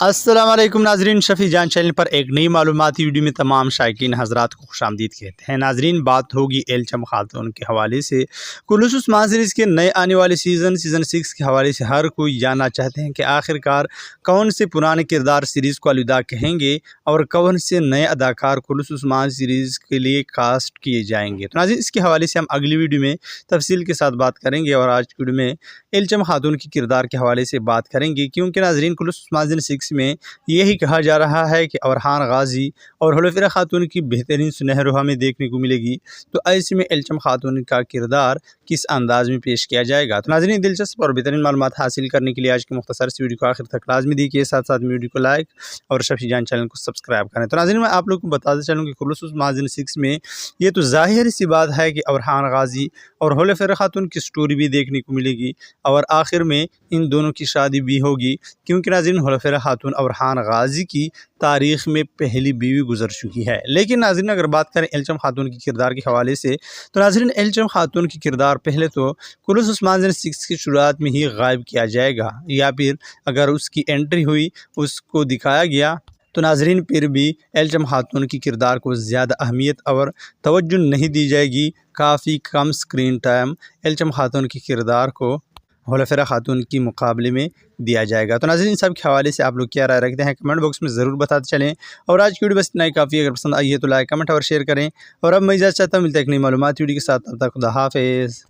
अस्सलाम वालेकुम नाजरीन, शफ़ी जान चैनल पर एक नई मालूमाती वीडियो में तमाम शायकीन हज़रात को खुशामदीद कहते हैं। नाजरीन, बात होगी एलचम खातून के हवाले से। कुलूस उस्मान सीरीज़ के नए आने वाले सीज़न 6 के हवाले से हर कोई जानना चाहते हैं कि आखिरकार कौन से पुराने किरदार सीरीज़ को अलविदा कहेंगे और कौन से नए अदाकार कुलूस उस्मान सीरीज़ के लिए कास्ट किए जाएंगे। तो नाज़रीन, इसके हवाले से हम अगली वीडियो में तफसील के साथ बात करेंगे और आज की वीडियो में एलचम खातून के किरदार के हवाले से बात करेंगे, क्योंकि नाजरीन कुलूस उस्मान सीरीज़ 6 में यही कहा जा रहा है कि अरहान गाजी और हुलैफा खातून की बेहतरीन सुनहरो हमें देखने को मिलेगी। तो ऐसे में एलचम खातून का किरदार किस अंदाज में पेश किया जाएगा। तो नाज़रीन, दिलचस्प और बेहतरीन मालूमात हासिल करने के लिए आज की मुख्तसर सी वीडियो को आखिर तक लाजमी देखिए, साथ साथ वीडियो को लाइक और शफ़ी जान चैनल को सब्सक्राइब करें। तो नाज़रीन, मैं आप लोग को बताते चलूँ कि कुलूस उस्मान सीरीज़ 6 में ये तो ज़ाहिर सी बात है कि अरहान गाजी और हुलैफा खातून की स्टोरी भी देखने को मिलेगी और आखिर में इन दोनों की शादी भी होगी, क्योंकि नाज़रीन हुलैफा खातून और अरहान गाजी की तारीख़ में पहली बीवी गुजर चुकी है। लेकिन नाज़रीन, अगर बात करें एलचम खातून के किरदार के हवाले से, तो नाज़रीन एलचम खातून की किरदार पहले तो कुलूस उस्मान सीरीज़ 6 की शुरुआत में ही गायब किया जाएगा, या फिर अगर उसकी एंट्री हुई, उसको दिखाया गया, तो नाज़रीन फिर भी एलचम खातून की किरदार को ज़्यादा अहमियत और तवज्जो नहीं दी जाएगी। काफ़ी कम स्क्रीन टाइम एलचम खातून के किरदार को हुलैफा खातून के मुकाबले में दिया जाएगा। तो नाज़रीन, सब के हवाले से आप लोग क्या राय रखते हैं कमेंट बॉक्स में ज़रूर बताते चलें। और आज की वीडियो बस इतना ही काफ़ी। अगर पसंद आई है तो लाइक कमेंट और शेयर करें। और अब मैं इजाज़त चाहता हूँ, मिलता है एक नई मालूमाती वीडियो के साथ। तब तक खुदा हाफ़िज़।